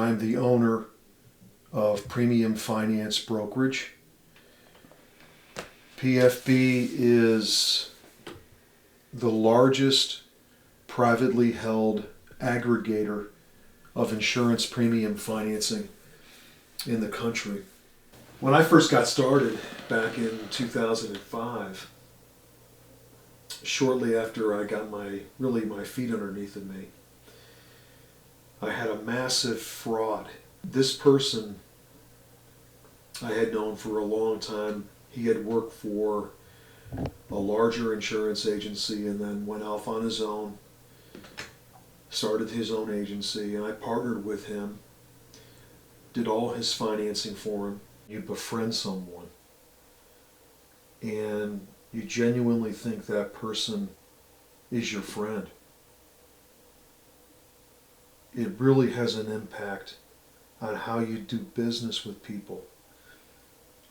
I'm the owner of Premium Finance Brokerage. PFB is the largest privately held aggregator of insurance premium financing in the country. When I first got started back in 2005, shortly after I got my feet underneath of me, I had a massive fraud. This person I had known for a long time. He had worked for a larger insurance agency and then went off on his own, started his own agency, and I partnered with him, did all his financing for him. You befriend someone and you genuinely think that person is your friend. It really has an impact on how you do business with people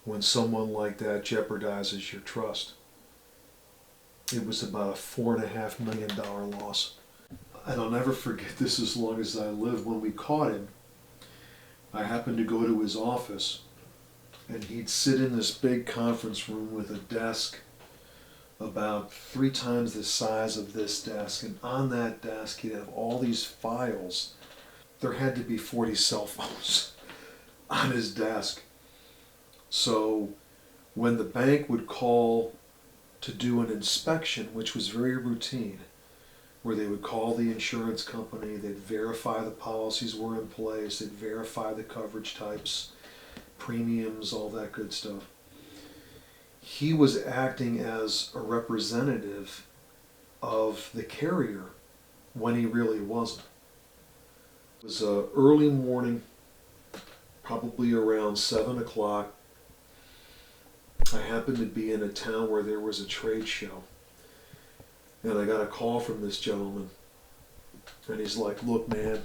when someone like that jeopardizes your trust. It was about a $4.5 million loss. And I'll never forget this as long as I live. When we caught him, I happened to go to his office, and he'd sit in this big conference room with a desk about 3 times the size of this desk, and on that desk he'd have all these files. There had to be 40 cell phones on his desk. So when the bank would call to do an inspection, which was very routine, where they would call the insurance company, they'd verify the policies were in place, they'd verify the coverage types, premiums, all that good stuff. He was acting as a representative of the carrier when he really wasn't. It was early morning, probably around 7 o'clock. I happened to be in a town where there was a trade show, and I got a call from this gentleman, and he's like, "Look, man,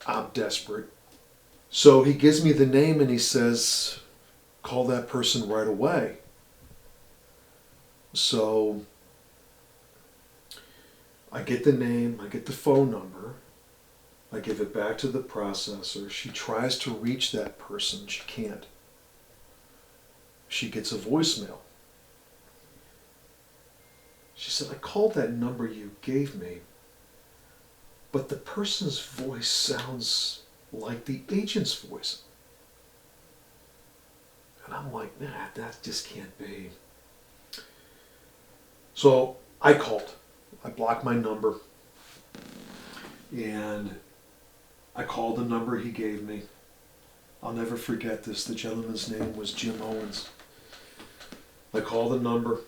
I'm desperate." So he gives me the name and he says, "Call that person right away." So I get the name, I get the phone number, I give it back to the processor. She tries to reach that person, she can't. She gets a voicemail. She said, "I called that number you gave me, but the person's voice sounds like the agent's voice." And I'm like, "Nah, that just can't be." So I called. I blocked my number, and I called the number he gave me. I'll never forget this. The gentleman's name was Jim Owens. I called the number,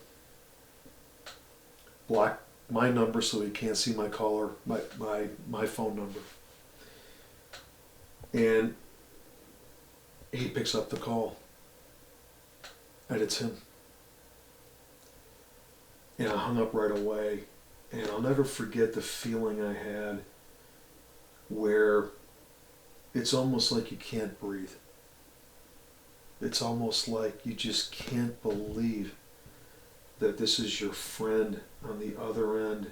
block my number so he can't see my caller, my phone number. And he picks up the call, and it's him. And I hung up right away, and I'll never forget the feeling I had where it's almost like you can't breathe. It's almost like you just can't believe that this is your friend on the other end